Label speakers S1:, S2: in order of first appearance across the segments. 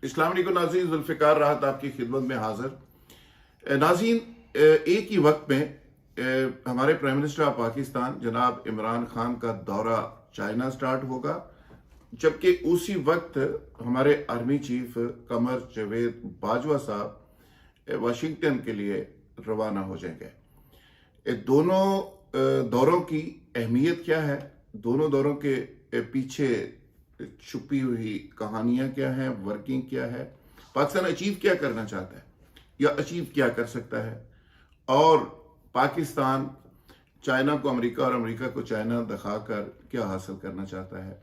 S1: अस्सलाम वालेकुम नाज़रीन, जुल्फ़िकार राहत आपकी खिदमत में हाजिर। नाज़रीन, एक ही वक्त में हमारे प्राइम मिनिस्टर ऑफ पाकिस्तान जनाब इमरान खान का दौरा चाइना स्टार्ट होगा, जबकि उसी वक्त हमारे आर्मी चीफ कमर जावेद बाजवा साहब वाशिंगटन के लिए रवाना हो जाएंगे। दोनों दौरों की अहमियत क्या है, दोनों दौरों के पीछे छुपी हुई कहानियां क्या हैं, वर्किंग क्या है, पाकिस्तान अचीव क्या करना चाहता है या अचीव क्या कर सकता है, और पाकिस्तान चाइना को अमेरिका और अमेरिका को चाइना दिखाकर क्या हासिल करना चाहता है।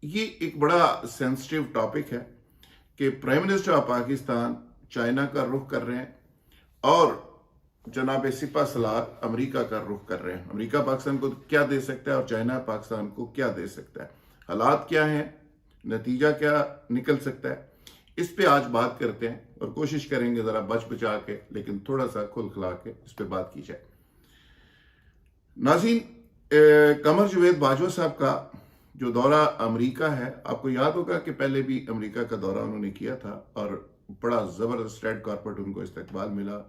S1: ये एक बड़ा सेंसिटिव टॉपिक है कि prime minister of Pakistan China का रुख कर रहे हैं और जनाब सिपा सलार अमेरिका का रुख कर रहे हैं। अमेरिका पाकिस्तान को क्या दे सकता है और चाइना पाकिस्तान को क्या दे सकता है, हालात क्या हैं, नतीजा क्या निकल सकता है, इस पे आज बात करते हैं और कोशिश करेंगे जरा बच बचा के लेकिन थोड़ा सा खुल खिला के इस पे बात की जाए। नाज़रीन, कमर जावेद बाजवा साहब का जो दौरा अमेरिका है, आपको याद होगा कि पहले भी अमेरिका का दौरा उन्होंने किया था और बड़ा ज़बरदस्त रेड कारपेट उनको इस्तकबाल मिला,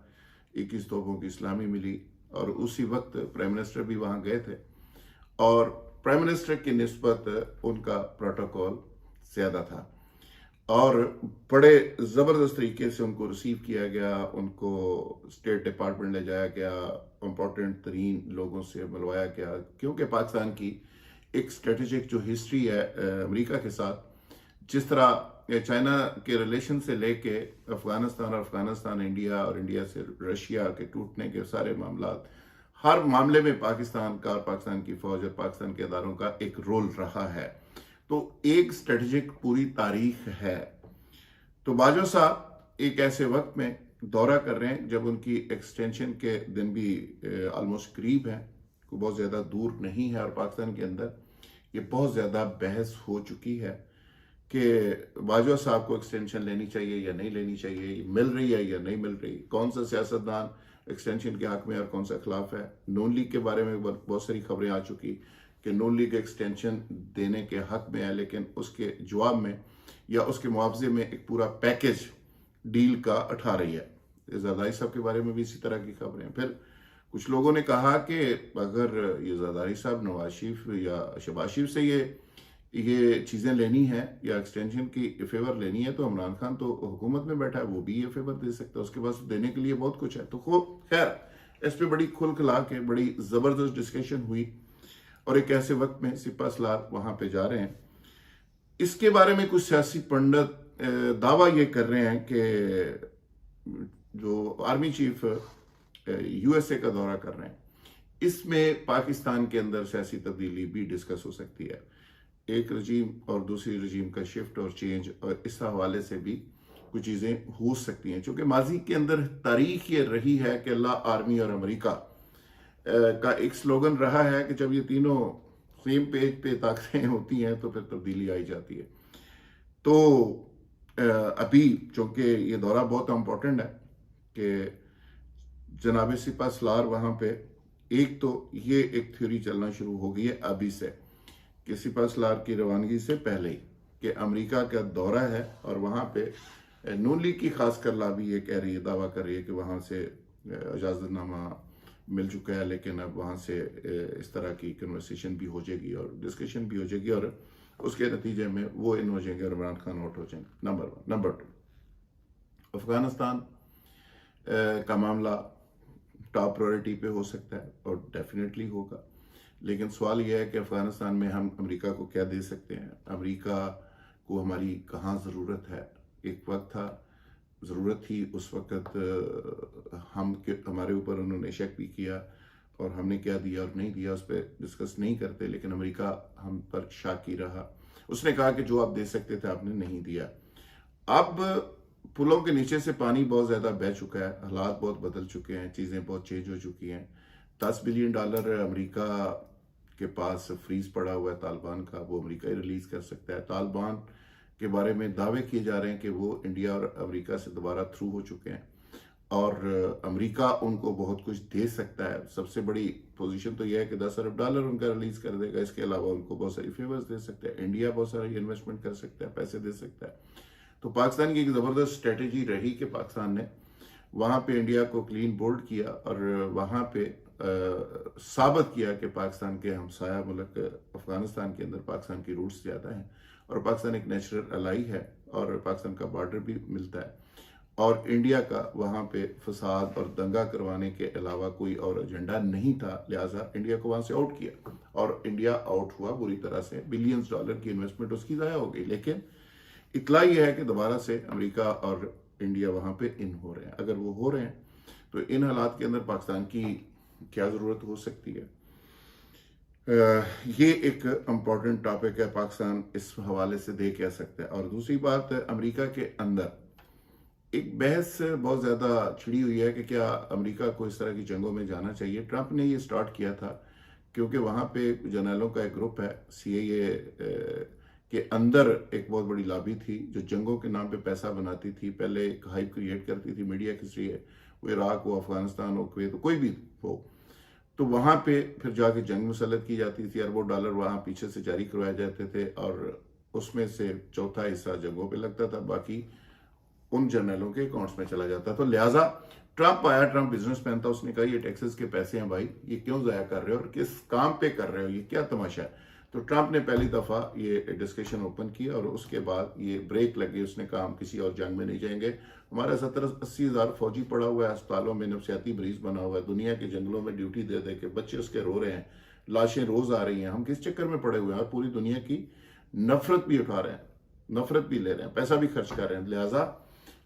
S1: 21 तोपों की सलामी मिली और उसी वक्त प्राइम मिनिस्टर भी वहाँ गए थे और प्राइम मिनिस्टर की निस्बत उनका प्रोटोकॉल ज़्यादा था और बड़े ज़बरदस्त तरीके से उनको रिसीव किया गया, उनको स्टेट डिपार्टमेंट ले जाया गया, इम्पोर्टेंट तरीन लोगों से मिलवाया गया, क्योंकि पाकिस्तान की एक स्ट्रेटेजिक जो हिस्ट्री है अमेरिका के साथ, जिस तरह चाइना के रिलेशन से लेके अफगानिस्तान और अफगानिस्तान इंडिया और इंडिया से रशिया के टूटने के सारे मामला, हर मामले में पाकिस्तान का और पाकिस्तान की फौज और पाकिस्तान के इदारों का एक रोल रहा है। तो एक स्ट्रेटेजिक पूरी तारीख है। तो बाजवा साहब एक ऐसे वक्त में दौरा कर रहे हैं जब उनकी एक्सटेंशन के दिन भी ऑलमोस्ट करीब है, कोई बहुत ज़्यादा दूर नहीं है और पाकिस्तान के अंदर ये बहुत ज़्यादा बहस हो चुकी है कि बाजवा साहब को एक्सटेंशन लेनी चाहिए या नहीं लेनी चाहिए, मिल रही है या नहीं मिल रही, कौन सा सियासतदान एक्सटेंशन के हक में और कौन सा खिलाफ है। नून लीग के बारे में बहुत सारी खबरें आ चुकी कि नून लीग एक्सटेंशन देने के हक में है, लेकिन उसके जवाब में या उसके मुआवजे में एक पूरा पैकेज डील का उठा रही है। ज़रदारी साहब के बारे में भी इसी तरह की खबरें। फिर कुछ लोगों ने कहा कि अगर ये ज़रदारी साहब नवाज शरीफ या शहबाज शरीफ से ये चीज़ें लेनी है या एक्सटेंशन की फेवर लेनी है तो इमरान खान तो हुकूमत में बैठा है, वो भी ये फेवर दे सकता है, उसके पास देने के लिए बहुत कुछ है। तो खैर इस पर बड़ी खुल खिला के बड़ी ज़बरदस्त डिस्कशन हुई और एक ऐसे वक्त में सिपा सलार वहाँ पे जा रहे हैं। इसके बारे में कुछ सियासी पंडित दावा ये कर रहे हैं कि जो आर्मी चीफ यूएसए का दौरा कर रहे हैं, इसमें पाकिस्तान के अंदर सियासी तब्दीली भी डिस्कस हो सकती है, एक रजीम और दूसरी रजीम का शिफ्ट और चेंज, और इस हवाले से भी कुछ चीज़ें हो सकती हैं। क्योंकि माजी के अंदर तारीख ये रही है कि अल्लाह, आर्मी और अमेरिका का एक स्लोगन रहा है कि जब ये तीनों सेम पेज पे ताकतें होती हैं तो फिर तब्दीली आई जाती है। तो अभी चूँकि ये दौरा बहुत इम्पोर्टेंट है कि जनाब सिपा सलार वहाँ पे, एक तो ये एक थ्योरी चलना शुरू हो गई है अभी से कि सिपा सलार की रवानगी से पहले ही कि अमेरिका का दौरा है और वहाँ पे नून लीग की खासकर लाबी ये कह रही है, दावा कर रही है कि वहाँ से इजाज़तनामा मिल चुका है, लेकिन अब वहाँ से इस तरह की कन्वर्सेशन भी हो जाएगी और डिस्कशन भी हो जाएगी और उसके नतीजे में वो इन हो जाएंगे और इमरान खान आउट हो जाएंगे। नंबर 1। नंबर 2, अफगानिस्तान का मामला टॉप प्रायोरिटी पे हो सकता है और डेफिनेटली होगा, लेकिन सवाल यह है कि अफगानिस्तान में हम अमेरिका को क्या दे सकते हैं, अमेरिका को हमारी कहाँ ज़रूरत है। एक वक्त था, ज़रूरत थी, उस वक्त हमारे ऊपर उन्होंने शक भी किया और हमने क्या दिया और नहीं दिया उस पर डिस्कस नहीं करते, लेकिन अमेरिका हम पर शाकी रहा। उसने कहा कि जो आप दे सकते थे आपने नहीं दिया। अब पुलों के नीचे से पानी बहुत ज़्यादा बह चुका है, हालात बहुत बदल चुके हैं, चीज़ें बहुत चेंज हो चुकी हैं। $10 बिलियन अमेरिका के पास फ्रीज पड़ा हुआ है तालिबान का, वो अमेरिका ही रिलीज़ कर सकता है। तालिबान के बारे में दावे किए जा रहे हैं कि वो इंडिया और अमेरिका से दोबारा थ्रू हो चुके हैं और अमेरिका उनको बहुत कुछ दे सकता है। सबसे बड़ी पोजीशन तो यह है कि $10 अरब उनका रिलीज़ कर देगा। इसके अलावा उनको बहुत सारी फेवर्स दे सकता है, इंडिया बहुत सारी इन्वेस्टमेंट कर सकता है, पैसे दे सकता है। तो पाकिस्तान की एक ज़बरदस्त स्ट्रेटेजी रही कि पाकिस्तान ने वहाँ पे इंडिया को क्लीन बोल्ड किया और वहाँ पे साबित किया कि पाकिस्तान के हमसाया मुल्क अफगानिस्तान के अंदर पाकिस्तान की रूट्स ज़्यादा हैं और पाकिस्तान एक नेचुरल अलाई है और पाकिस्तान का बॉर्डर भी मिलता है और इंडिया का वहाँ पे फसाद और दंगा करवाने के अलावा कोई और एजेंडा नहीं था, लिहाजा इंडिया को वहाँ से आउट किया और इंडिया आउट हुआ बुरी तरह से। बिलियंस डॉलर की इन्वेस्टमेंट उसकी ज़ाया हो गई। लेकिन इतला यह है कि दोबारा से अमेरिका और इंडिया वहाँ पे इन हो रहे हैं। अगर वो हो रहे हैं तो इन हालात के अंदर पाकिस्तान की क्या ज़रूरत हो सकती है, ये एक इम्पॉर्टेंट टॉपिक है। पाकिस्तान इस हवाले से दे कह सकता है। और दूसरी बात, अमेरिका के अंदर एक बहस बहुत ज़्यादा छिड़ी हुई है कि क्या अमेरिका को इस तरह की जंगों में जाना चाहिए। ट्रंप ने ये स्टार्ट किया था क्योंकि वहाँ पे जर्नलों का एक ग्रुप है, CIA के अंदर एक बहुत बड़ी लॉबी थी जो जंगों के नाम पे पैसा बनाती थी, पहले एक हाइप क्रिएट करती थी मीडिया के जरिए, वो इराक हो, अफगानिस्तान हो, कुवैत हो, कोई भी हो, तो वहाँ पे फिर जाके जंग मुसल्लत की जाती थी। अरबों डॉलर वहाँ पीछे से जारी करवाए जाते थे और उसमें से चौथा हिस्सा जंगों पे लगता था, बाकी उन जर्नलों के अकाउंट्स में चला जाता। तो लिहाजा ट्रंप आया, ट्रंप बिजनेसमैन था, उसने कहा ये टैक्सेस के पैसे हैं भाई, ये क्यों ज़ाया कर रहे हो और किस काम पे कर रहे हो, ये क्या तमाशा है। तो ट्रंप ने पहली दफ़ा ये डिस्कशन ओपन किया और उसके बाद ये ब्रेक लगी। उसने कहा हम किसी और जंग में नहीं जाएंगे, हमारा 70-80 हज़ार फौजी पड़ा हुआ है, अस्पतालों में नफसियाती मरीज बना हुआ है, दुनिया के जंगलों में ड्यूटी दे दे के बच्चे उसके रो रहे हैं, लाशें रोज आ रही हैं, हम किस चक्कर में पड़े हुए हैं और पूरी दुनिया की नफरत भी उठा रहे हैं, नफरत भी ले रहे हैं, पैसा भी खर्च कर रहे हैं। लिहाजा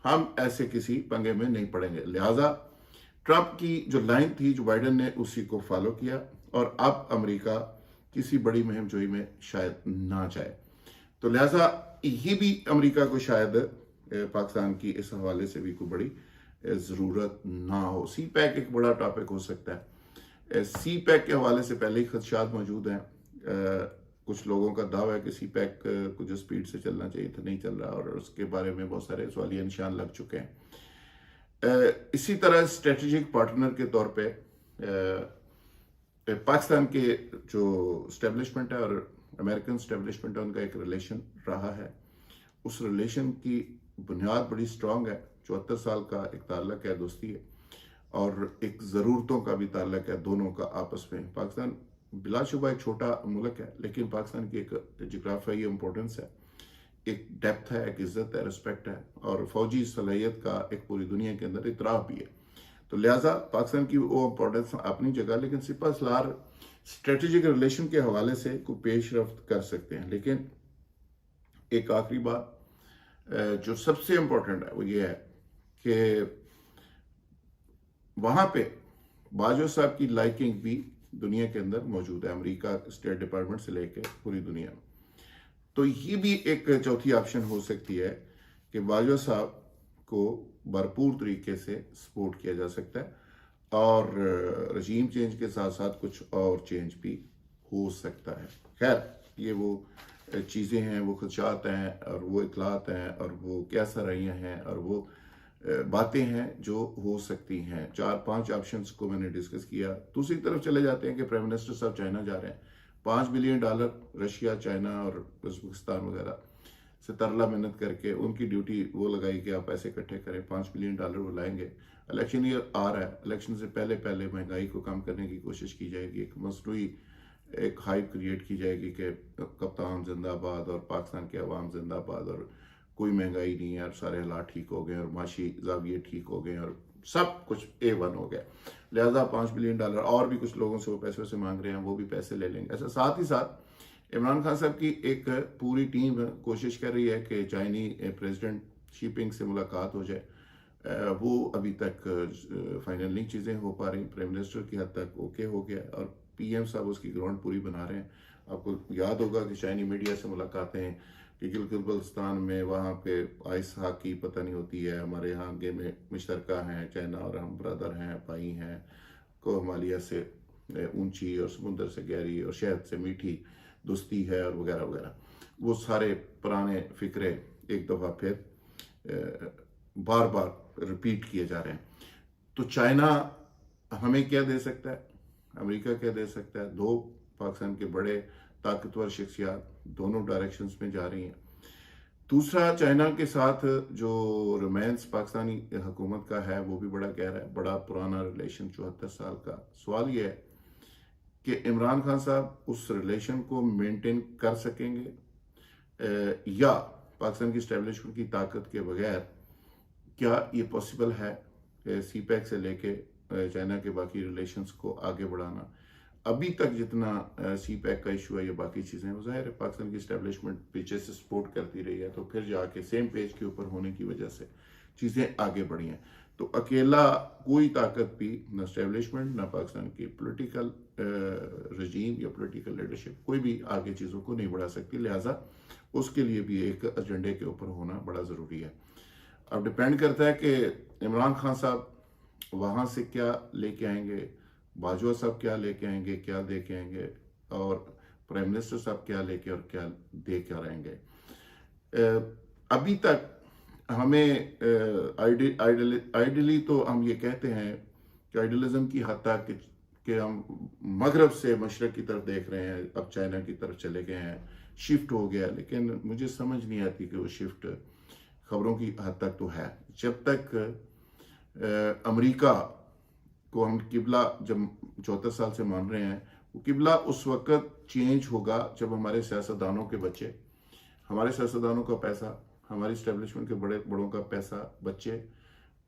S1: हम ऐसे किसी पंगे में नहीं पड़ेंगे। लिहाजा ट्रंप की जो लाइन थी, जो बाइडेन ने उसी को फॉलो किया और अब अमेरिका किसी बड़ी मुहिम जोई में शायद ना जाए। तो लिहाजा ये भी अमेरिका को शायद पाकिस्तान की इस हवाले से भी कोई बड़ी ज़रूरत ना हो। CPEC एक बड़ा टॉपिक हो सकता है। CPEC के हवाले से पहले ही खदशात मौजूद हैं। कुछ लोगों का दावा है कि CPEC को जो स्पीड से चलना चाहिए था नहीं चल रहा और उसके बारे में बहुत सारे सवालिया निशान लग चुके हैं। इसी तरह स्ट्रेटेजिक पार्टनर के तौर पे पाकिस्तान के जो स्टैब्लिशमेंट है और अमेरिकन स्टैब्लिशमेंट है, उनका एक रिलेशन रहा है। उस रिलेशन की बुनियाद बड़ी स्ट्रांग है। 74 साल का एक ताल्लुक है, दोस्ती है और एक ज़रूरतों का भी ताल्लुक है दोनों का आपस में। पाकिस्तान बिलाशुबा एक छोटा मुल्क है, लेकिन पाकिस्तान की एक जोग्राफियाई इंपॉर्टेंस है, एक डेप्थ है, एक इज्जत है, रिस्पेक्ट है और फौजी सलाहियत का एक पूरी दुनिया के अंदर इतराफ़ भी है। तो लिहाजा पाकिस्तान की वो इंपॉर्टेंस अपनी जगह, लेकिन सिपह सलार स्ट्रेटेजिक रिलेशन के हवाले से कोई पेश रफ्त कर सकते हैं। लेकिन एक आखिरी बात जो सबसे इम्पोर्टेंट है वो ये है कि वहाँ पे बाजवा साहब की लाइकिंग भी दुनिया के अंदर मौजूद है, अमेरिका स्टेट डिपार्टमेंट से लेकर पूरी दुनिया में। तो ये भी एक चौथी ऑप्शन हो सकती है कि बाजवा साहब को भरपूर तरीके से सपोर्ट किया जा सकता है और रजीम चेंज के साथ साथ कुछ और चेंज भी हो सकता है। खैर, ये वो चीज़ें हैं, वो खदशात हैं और वो इतलात हैं और वो क्या सरैयाँ हैं और वो बातें हैं जो हो सकती हैं। 4-5 ऑप्शंस को मैंने डिस्कस किया। दूसरी तरफ चले जाते हैं कि प्राइम मिनिस्टर साहब चाइना जा रहे हैं, $5 बिलियन रशिया, चाइना और उज़्बेकिस्तान वगैरह से तरला मेहनत करके उनकी ड्यूटी वो लगाई कि आप पैसे इकट्ठे करें, $5 बिलियन वो लाएंगे। इलेक्शन ईयर आ रहा है, इलेक्शन से पहले पहले महंगाई को कम करने की कोशिश की जाएगी, एक मसनूई एक हाइप क्रिएट की जाएगी कि कप्तान जिंदाबाद और पाकिस्तान के अवाम जिंदाबाद और कोई महंगाई नहीं है और सारे हालात ठीक हो गए और माशी जाविये ठीक हो गए और सब कुछ A1 हो गया। लिहाजा $5 बिलियन और भी कुछ लोगों से वो पैसे वैसे मांग रहे हैं, वो भी पैसे ले लेंगे। ऐसा साथ ही साथ इमरान खान साहब की एक पूरी टीम कोशिश कर रही है कि चाइनी प्रेसिडेंट शी पिंग से मुलाकात हो जाए। वो अभी तक फाइनल नहीं चीज़ें हो पा रही। प्राइम मिनिस्टर की हद तक ओके हो गया और PM साहब उसकी ग्राउंड पूरी बना रहे हैं। आपको याद होगा कि चाइनी मीडिया से मुलाकातें कि गिलगित बल्तिस्तान में वहाँ पे आइस हॉकी पता नहीं होती है, हमारे यहाँ गेम मुश्तरका हैं, चाइना और हम ब्रदर हैं, भाई हैं, को हिमालय से ऊंची और समुंदर से गहरी और शहद से मीठी दोस्ती है और वगैरह वगैरह। वो सारे पुराने फिक्रे एक दफ़ा फिर बार बार रिपीट किए जा रहे हैं। तो चाइना हमें क्या दे सकता है, अमेरिका क्या दे सकता है? दो पाकिस्तान के बड़े ताकतवर शख्सियात दोनों डायरेक्शंस में जा रही हैं। दूसरा, चाइना के साथ जो रोमांस पाकिस्तानी हुकूमत का है वो भी बड़ा गहरा है, बड़ा पुराना रिलेशन, 74 साल का। सवाल ये है कि इमरान खान साहब उस रिलेशन को मेंटेन कर सकेंगे या पाकिस्तान की इस्टेब्लिशमेंट की ताकत के बगैर क्या ये पॉसिबल है सी पैक से लेके चाइना के बाकी रिलेशंस को आगे बढ़ाना। अभी तक जितना सी पैक का इशू है या बाकी चीज़ें, वो जाहिर है पाकिस्तान की इस्टेब्लिशमेंट पीछे से सपोर्ट करती रही है, तो फिर जाके सेम पेज के ऊपर होने की वजह से चीज़ें आगे बढ़ी हैं। तो अकेला कोई ताकत भी, ना इस्टेब्लिशमेंट ना पाकिस्तान की पॉलिटिकल रजीम या पॉलिटिकल लीडरशिप, कोई भी आगे चीज़ों को नहीं बढ़ा सकती। लिहाजा उसके लिए भी एक एजेंडे के ऊपर होना बड़ा ज़रूरी है। अब डिपेंड करता है कि इमरान खान साहब वहाँ से क्या लेके आएंगे, बाजवा साहब क्या लेके आएंगे, क्या दे के आएंगे, और प्राइम मिनिस्टर साहब क्या लेके और क्या दे के आएंगे। अभी तक हमें आइडियली तो हम ये कहते हैं कि आइडियलिज्म की हद तक कि हम मगरब से मशरक की तरफ देख रहे हैं, अब चाइना की तरफ चले गए हैं, शिफ्ट हो गया। लेकिन मुझे समझ नहीं आती कि वो शिफ्ट खबरों की हद तक तो है। जब तक अमेरिका को हम किबला जब 74 साल से मान रहे हैं, वो किबला उस वक्त चेंज होगा जब हमारे सियासतदानों के बच्चे, हमारे सियासतदानों का पैसा, हमारी इस्टेब्लिशमेंट के बड़ों का पैसा, बच्चे,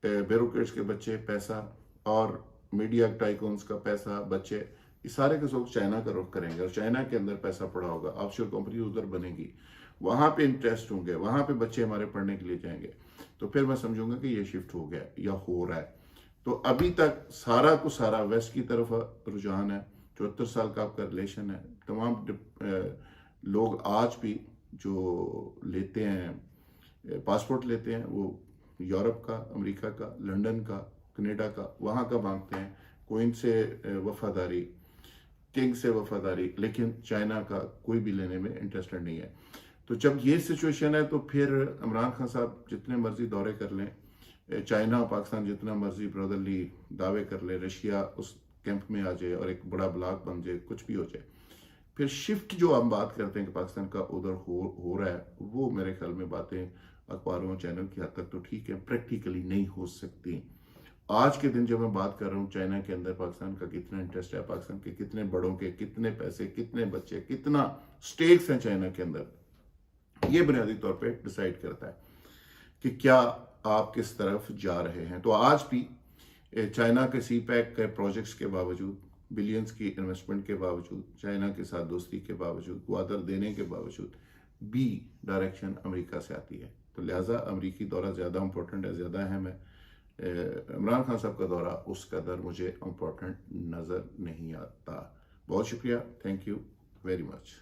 S1: ब्यूरोक्रेट्स के बच्चे पैसा, और मीडिया टाइकून्स का पैसा, बच्चे, ये सारे के सब चाइना का रुख करेंगे और चाइना के अंदर पैसा पड़ा होगा, ऑफशोर कंपनी उधर बनेगी, वहाँ पे इंटरेस्ट होंगे, वहाँ पे बच्चे हमारे पढ़ने के लिए जाएंगे। तो फिर मैं समझूंगा कि ये शिफ्ट हो गया या हो रहा है। तो अभी तक सारा को सारा वेस्ट की तरफ रुझान है। 74 साल का आपका रिलेशन है। तमाम लोग आज भी जो लेते हैं पासपोर्ट लेते हैं, वो यूरोप का, अमेरिका का, लंदन का, कनाडा का, वहाँ का मांगते हैं। क्वीन से वफादारी, किंग से वफादारी, लेकिन चाइना का कोई भी लेने में इंटरेस्टेड नहीं है। तो जब ये सिचुएशन है तो फिर इमरान खान साहब जितने मर्जी दौरे कर लें, चाइना पाकिस्तान जितना मर्जी ब्रदरली दावे कर ले, रशिया उस कैंप में आ जाए और एक बड़ा ब्लॉक बन जाए, कुछ भी हो जाए, फिर शिफ्ट जो हम बात करते हैं कि पाकिस्तान का उधर हो रहा है, वो मेरे ख्याल में बातें अखबारों चैनल की हद तक तो ठीक है, प्रैक्टिकली नहीं हो सकती। आज के दिन जब मैं बात कर रहा हूँ चाइना के अंदर पाकिस्तान का कितना इंटरेस्ट है, पाकिस्तान के कितने बड़ों के कितने पैसे, कितने बच्चे, कितना स्टेक्स हैं चाइना के अंदर, ये बुनियादी तौर पे डिसाइड करता है कि क्या आप किस तरफ जा रहे हैं। तो आज भी चाइना के सी पैक के प्रोजेक्ट्स के बावजूद, बिलियंस की इन्वेस्टमेंट के बावजूद, चाइना के साथ दोस्ती के बावजूद, ग्वादर देने के बावजूद भी डायरेक्शन अमेरिका से आती है। तो लिहाजा अमेरिकी दौरा ज़्यादा इंपॉर्टेंट है, ज़्यादा अहम है। इमरान खान साहब का दौरा उस कदर मुझे इंपॉर्टेंट नज़र नहीं आता। बहुत शुक्रिया, थैंक यू वेरी मच।